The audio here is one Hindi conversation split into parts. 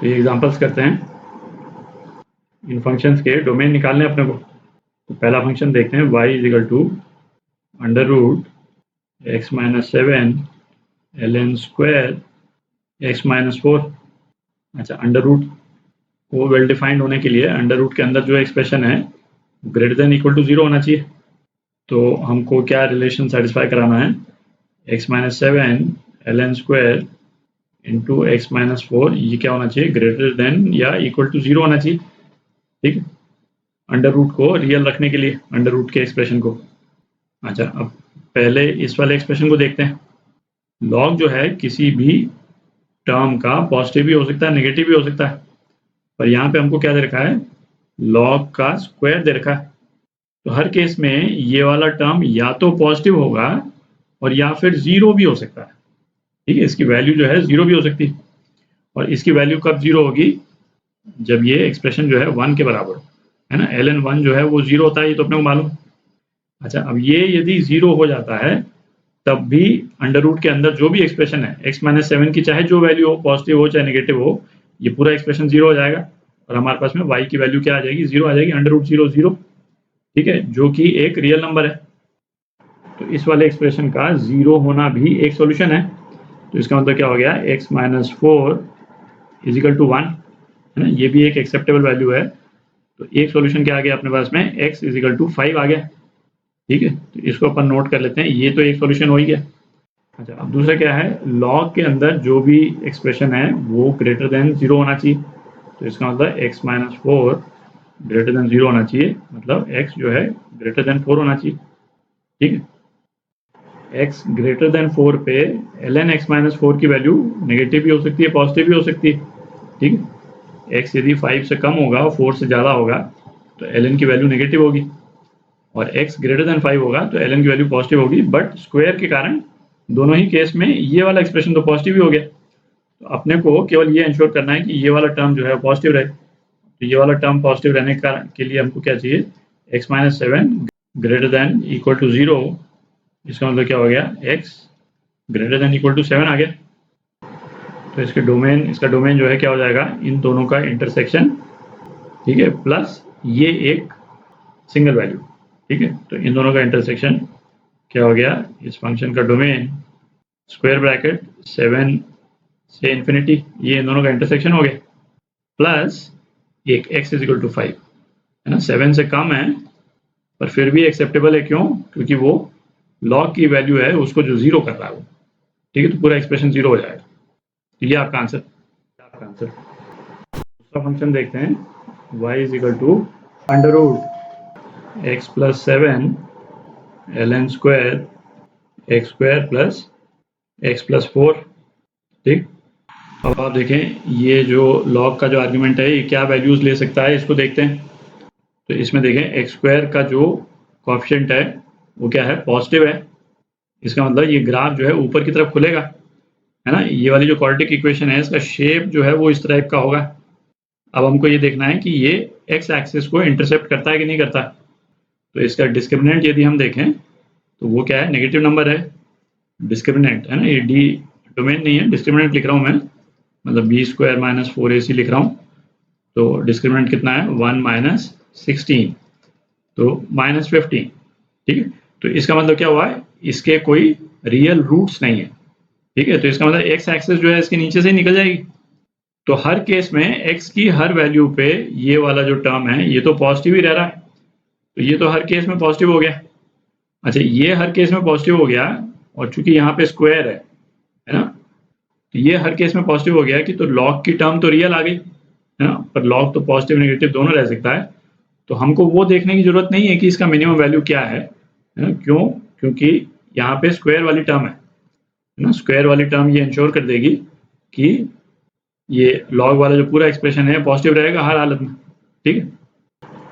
तो ये एग्जांपल्स करते हैं। इन फंक्शंस के डोमेन निकालने अपने को। तो पहला फंक्शन देखते हैं, y is equal to under root x minus 7 ln square x minus 4। अच्छा, अंडर रूट को वेल डिफाइंड होने के लिए अंडर रूट के अंदर जो एक्सप्रेशन है ग्रेटर देन इक्वल टू 0 होना चाहिए। तो हमको क्या रिलेशन सेटिस्फाई कराना है, x minus 7 ln square into x minus 4, ये क्या होना चाहिए, ग्रेटर देन या इक्वल टू 0 होना चाहिए। ठीक है, अंडर रूट को रियल रखने के लिए अंडर रूट के एक्सप्रेशन को। अच्छा, अब पहले इस वाले एक्सप्रेशन को देखते हैं। लॉग जो है किसी भी टर्म का पॉजिटिव भी हो सकता है, नेगेटिव भी हो सकता है, पर यहाँ पे हमको क्या दे रखा है, लॉग का स्क्वायर दे रखा है। तो हर केस में ये वाला टर्म या तो पॉजिटिव होगा और या फिर 0 भी हो सकता है। ठीक है, इसकी वैल्यू जो है 0 भी हो सकती है। और इसकी वैल्यू कब 0 होगी, जब ये एक्सप्रेशन जो है 1 के बराबर है ना। ln 1 जो है वो 0 होता है, ये तो अपने को मालूम। अच्छा, अब ये यदि 0 हो जाता है तब भी अंडर रूट के अंदर जो भी एक्सप्रेशन है x माइनस 7 की चाहे जो वैल्यू हो, पॉजिटिव हो चाहे नेगेटिव हो, ये पूरा एक्सप्रेशन 0 हो जाएगा और हमारे पास में y की वैल्यू क्या आ जाएगी, 0 आ जाएगी, अंडर रूट 0 0। ठीक है, जो कि एक रियल नंबर है। तो इस वाले एक्सप्रेशन का 0 होना भी एक सॉल्यूशन है। तो इसका मतलब क्या हो गया, x minus 4 is equal to 1 है ना, ये भी एक एक्सेप्टेबल वैल्यू है। तो एक सॉल्यूशन क्या आ गया अपने पास में, x इज इक्वल टू 5 आ गया। ठीक है, तो इसको अपन नोट कर लेते हैं, ये तो एक सॉल्यूशन हो ही गया। अच्छा, अब दूसरा क्या है, लॉग के अंदर जो भी एक्सप्रेशन है वो ग्रेटर देन 0 होना चाहिए। तो इसका मतलब x माइनस 4 ग्रेटर देन 0 होना चाहिए, मतलब x जो है ग्रेटर देन 4 होना चाहिए। ठीक है, x ग्रेटर देन 4 पे ln x माइनस 4 की वैल्यू नेगेटिव भी हो सकती है, पॉजिटिव भी हो सकती है। ठीक है, x यदि 5 से कम होगा और 4 से ज़्यादा होगा तो ln की वैल्यू नेगेटिव होगी, और x ग्रेटर देन 5 होगा तो ln की वैल्यू पॉजिटिव होगी। बट स्क्वायर के कारण दोनों ही केस में ये वाला एक्सप्रेशन तो पॉजिटिव ही हो गया। तो अपने को केवल ये इंश्योर करना है कि ये वाला टर्म जो है पॉजिटिव रहे। तो ये वाला टर्म पॉजिटिव रहने के लिए हमको क्या चाहिए, x minus 7 greater than equal to 0। इसका मतलब क्या हो गया, x greater than equal to 7 आ गया। तो इसका डोमेन जो है क्या हो जाएगा, इन दोनों का इंटरसेक्शन। ठीक है, प्लस ये एक सिंगल वैल्यू। ठीक है, तो इन दोनों का इंटरसेक्शन क्या हो गया, इस फंक्शन का डोमेन स्क्वायर ब्रैकेट 7 से इन्फिनिटी, ये इन दोनों का इंटरसेक्शन हो गया, प्लस एक x इज इक्वल टू 5 है ना। 7 से कम है पर फिर भी एक्सेप्टेबल है, क्यों, क्योंकि वो लॉग की वैल्यू है उसको जो 0 कर रहा है वो। ठीक है, तो पूरा एक्सप्रेशन 0 हो जाएगा। तो ये आपका आंसर। दूसरा फंक्शन देखते हैं, y is equal to under root x plus 7 ln square x square plus x plus 4। ठीक, अब आप देखें ये जो लॉग का जो आर्ग्यूमेंट है ये क्या वैल्यूज ले सकता है, इसको देखते हैं। तो इसमें देखें एक्स स्क्वायर का जो कोएफिशिएंट है वो क्या है, पॉजिटिव है। इसका मतलब ये ग्राफ जो है ऊपर की तरफ खुलेगा है ना। ये वाली जो क्वाड्रेटिक इक्वेशन है इसका शेप जो है वो इस टाइप का होगा। अब हमको ये देखना है कि ये एक्स एक्सिस को इंटरसेप्ट करता है कि नहीं करता। तो इसका डिस्क्रिमिनेंट यदि हम देखें तो वो क्या है, नेगेटिव नंबर है, डिस्क्रिमिनेंट है ना। ये डी डोमेन नहीं है, डिस्क्रिमिनेंट लिख रहा हूँ मैं, मतलब बी स्क्वायर माइनस 4ac लिख रहा हूँ। तो डिस्क्रिमिनेंट कितना है, 1 माइनस 16, तो माइनस 15। ठीक है, तो इसका मतलब क्या हुआ है, इसके कोई रियल रूट्स नहीं है। ठीक है, तो इसका मतलब एक्स एक्सिस जो है इसके नीचे से ही निकल जाएगी। तो हर केस में x की हर वैल्यू पे ये वाला जो टर्म है ये तो पॉजिटिव ही रह रहा है, तो ये तो हर केस में पॉजिटिव हो गया। अच्छा, ये हर केस में पॉजिटिव हो गया, और चूंकि यहाँ पे स्क्वायर है ना, तो ये हर केस में पॉजिटिव हो गया कि तो लॉग की टर्म तो रियल आ गई है ना, पर लॉग तो पॉजिटिव नेगेटिव दोनों रह सकता है। तो हमको वो देखने की जरूरत नहीं है कि इसका मिनिमम वैल्यू क्या है ना, क्यों, क्योंकि यहाँ पे स्क्वायर वाली टर्म है ना। स्क्वायर वाली टर्म ये इंश्योर कर देगी कि ये लॉग वाला जो पूरा एक्सप्रेशन है पॉजिटिव रहेगा हर हालत में। ठीक है,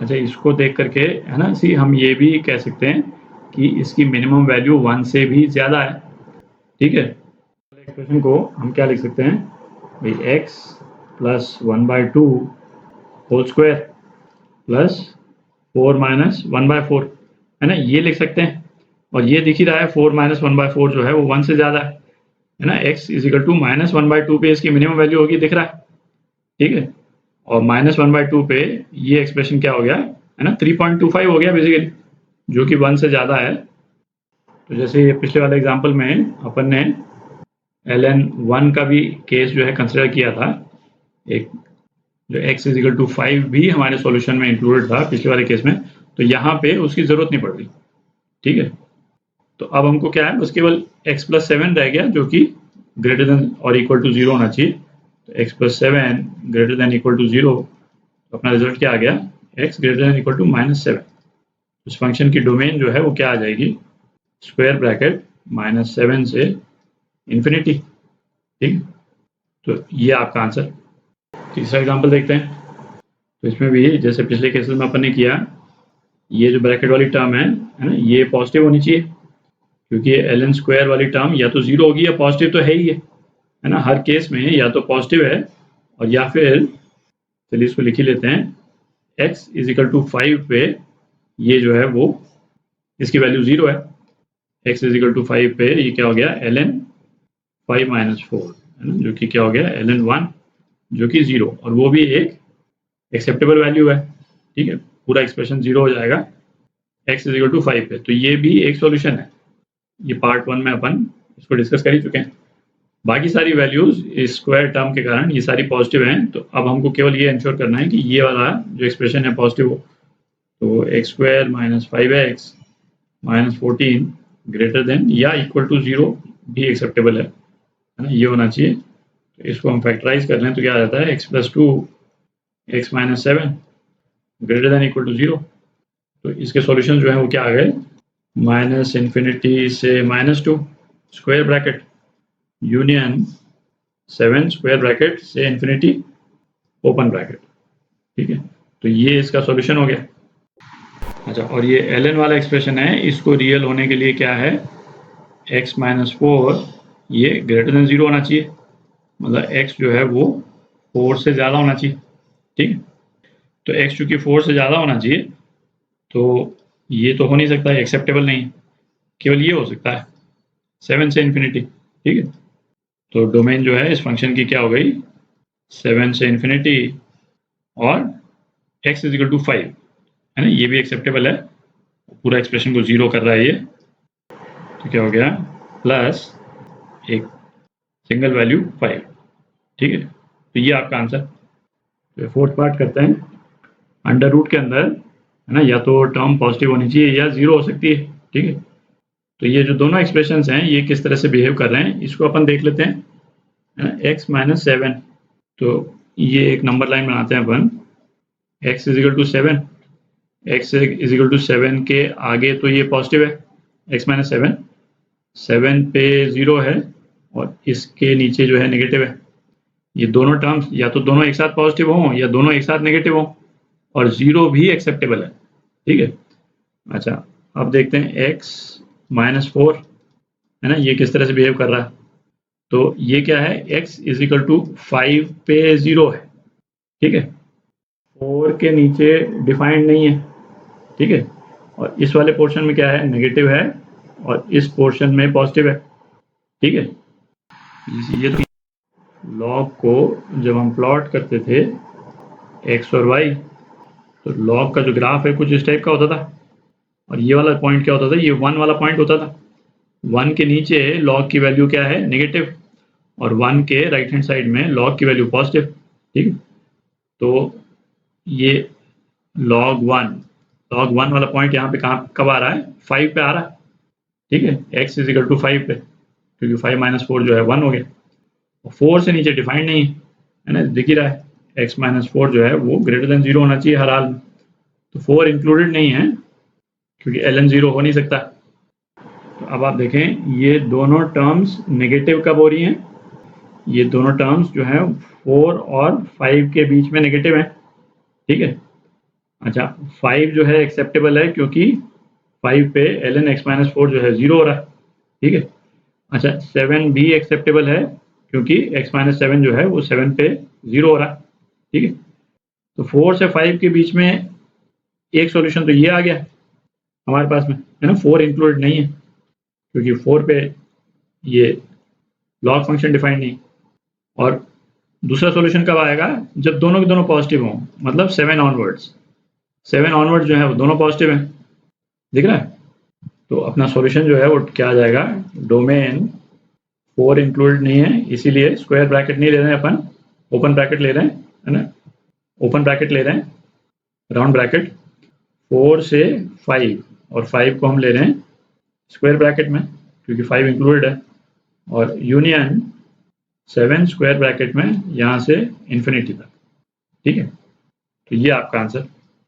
अच्छा, इसको देख करके है ना, हम ये भी कह सकते हैं कि इसकी मिनिमम वैल्यू 1 से भी ज़्यादा है। ठीक है, एक्सप्रेशन को हम क्या लिख सकते हैं भाई, x plus 1/2 whole square plus 4 minus 1/4 है ना, ये लिख सकते हैं। और ये दिख ही रहा है 4 माइनस 1/4 जो है वो 1 से ज़्यादा है ना। x is equal to minus 1/2 पे इसकी मिनिमम वैल्यू होगी, दिख रहा है। ठीक है, और -1/2 पे ये एक्सप्रेशन क्या हो गया है ना, 3.25 हो गया बेसिकली, जो कि 1 से ज़्यादा है। तो जैसे ये पिछले वाले एग्जाम्पल में अपन ने ln1 का भी केस जो है कंसिडर किया था, एक जो x = 5 भी हमारे सॉल्यूशन में इंक्लूडेड था पिछले वाले केस में, तो यहाँ पे उसकी ज़रूरत नहीं पड़ रही। ठीक है, तो अब हमको क्या है, बस केवल x + 7 रह गया, जो कि ग्रेटर देन और इक्वल टू 0 होना चाहिए। तो x + 7 greater than equal to 0, तो अपना रिजल्ट क्या आ गया, x greater than equal to -7। उस फंक्शन की डोमेन जो है वो क्या आ जाएगी, स्क्वायर ब्रैकेट -7 से इन्फिनिटी। ठीक, तो ये आपका आंसर। तीसरा एग्जाम्पल देखते हैं। तो इसमें भी जैसे पिछले केसेस में अपन ने किया, ये जो ब्रैकेट वाली टर्म है ना, ये पॉजिटिव होनी चाहिए, क्योंकि ln स्क्वायर वाली टर्म या तो 0 होगी या पॉजिटिव तो है ही है ना। हर केस में या तो पॉजिटिव है, और या फिर चलिए इसको लिख ही लेते हैं, x = 5 पे ये जो है वो इसकी वैल्यू 0 है। x = 5 पे ये क्या हो गया, ln 5 - 4 है ना, जो कि क्या हो गया, ln 1, जो कि 0, और वो भी एक एक्सेप्टेबल वैल्यू है। ठीक है, पूरा एक्सप्रेशन 0 हो जाएगा x = 5 पे। तो ये भी एक सॉल्यूशन है। ये पार्ट 1 में अपन इसको डिस्कस कर ही चुके हैं। बाकी सारी वैल्यूज इस स्क्वायर टर्म के कारण ये सारी पॉजिटिव हैं, तो अब हमको केवल ये इंश्योर करना है कि ये वाला जो एक्सप्रेशन है पॉजिटिव हो। तो x² - 5x - 14 ग्रेटर देन या इक्वल टू 0 भी एक्सेप्टेबल है ना, ये होना चाहिए। तो इसको हम फैक्टराइज कर लें तो क्या आ जाता है, x + 2 x - 7 greater than equal to 0। तो इसके सॉल्यूशन जो है वो क्या आ गए, -∞ से -2 square bracket union 7 square bracket से इन्फिनिटी ओपन ब्रैकेट। ठीक है, तो ये इसका सॉल्यूशन हो गया। अच्छा, और ये ln वाला एक्सप्रेशन है, इसको रियल होने के लिए क्या है, x - 4 ये ग्रेटर देन 0 होना चाहिए, मतलब x जो है वो 4 से ज़्यादा होना चाहिए। ठीक है, तो x चूँकि 4 से ज़्यादा होना चाहिए, तो ये तो हो नहीं सकता, एक्सेप्टेबल नहीं, केवल ये हो सकता है 7 से इन्फिनिटी। ठीक है, तो डोमेन जो है इस फंक्शन की क्या हो गई, 7 से इन्फिनिटी और x = 5 है ना, ये भी एक्सेप्टेबल है, पूरा एक्सप्रेशन को 0 कर रहा है ये। तो क्या हो गया, प्लस एक सिंगल वैल्यू 5। ठीक है, तो ये आपका आंसर। तो फोर्थ पार्ट करते हैं। अंडर रूट के अंदर है ना, या तो टर्म पॉजिटिव होनी चाहिए या 0 हो सकती है। ठीक है, तो ये जो दोनों एक्सप्रेशंस हैं ये किस तरह से बिहेव कर रहे हैं, इसको अपन देख लेते हैं। x - 7, तो ये एक नंबर लाइन बनाते हैं अपन, x = 7, x = 7 के आगे तो ये पॉजिटिव है, x - 7, 7 पे 0 है, और इसके नीचे जो है नेगेटिव है। ये दोनों टर्म्स या तो दोनों एक साथ पॉजिटिव हों या दोनों एक साथ नेगेटिव हों, और 0 भी एक्सेप्टेबल है। ठीक है, अच्छा अब देखते हैं x - 4 है ना, ये किस तरह से बिहेव कर रहा है। तो ये क्या है, x = 5 पे 0 है। ठीक है, 4 के नीचे डिफाइंड नहीं है। ठीक है, और इस वाले पोर्शन में क्या है, नेगेटिव है, और इस पोर्शन में पॉजिटिव है। ठीक है, ये तो लॉग को जब हम प्लॉट करते थे x और y, तो लॉग का जो ग्राफ है कुछ इस टाइप का होता था, और ये वाला पॉइंट क्या होता था, ये 1 वाला पॉइंट होता था। 1 के नीचे लॉग की वैल्यू क्या है, नेगेटिव, और 1 के राइट हैंड साइड में लॉग की वैल्यू पॉजिटिव। ठीक है, तो ये log 1 वाला पॉइंट यहाँ पे कब आ रहा है, 5 पे आ रहा है। ठीक है, x = 5 पे, क्योंकि 5 - 4 जो है 1 हो गया, और 4 से नीचे डिफाइंड नहीं है ना, दिख ही रहा है, x - 4 जो है वो ग्रेटर देन 0 होना चाहिए हर हाल में। तो 4 इंक्लूडेड नहीं है, क्योंकि ln 0 हो नहीं सकता। तो अब आप देखें, ये दोनों टर्म्स नेगेटिव कब हो रही हैं, ये दोनों टर्म्स जो हैं 4 और 5 के बीच में नेगेटिव हैं। ठीक है, अच्छा 5 जो है एक्सेप्टेबल है, क्योंकि 5 पे ln x - 4 जो है 0 हो रहा है। ठीक है, अच्छा 7 भी एक्सेप्टेबल है, क्योंकि x - 7 जो है वो 7 पे 0 हो रहा है। ठीक है, तो 4 से 5 के बीच में एक सॉल्यूशन तो ये आ गया हमारे पास में, है ना। 4 इंक्लूडेड नहीं है, क्योंकि 4 पे ये लॉग फंक्शन डिफाइंड नहीं, और दूसरा सॉल्यूशन कब आएगा, जब दोनों के दोनों पॉजिटिव हों, मतलब 7 ऑनवर्ड्स। 7 ऑनवर्ड्स जो है वो दोनों पॉजिटिव हैं, दिख रहा है। तो अपना सॉल्यूशन जो है वो क्या आ जाएगा, डोमेन 4 इंक्लूडेड नहीं है, इसीलिए स्क्वायर ब्रैकेट नहीं ले रहे हैं अपन, ओपन ब्रैकेट ले रहे हैं, है ना, ओपन ब्रैकेट ले रहे हैं, राउंड ब्रैकेट 4 से 5, और 5 को हम ले रहे हैं स्क्वायर ब्रैकेट में क्योंकि 5 इंक्लूडेड है, और यूनियन 7 स्क्वायर ब्रैकेट में यहाँ से इन्फिनिटी तक। ठीक है, तो ये आपका आंसर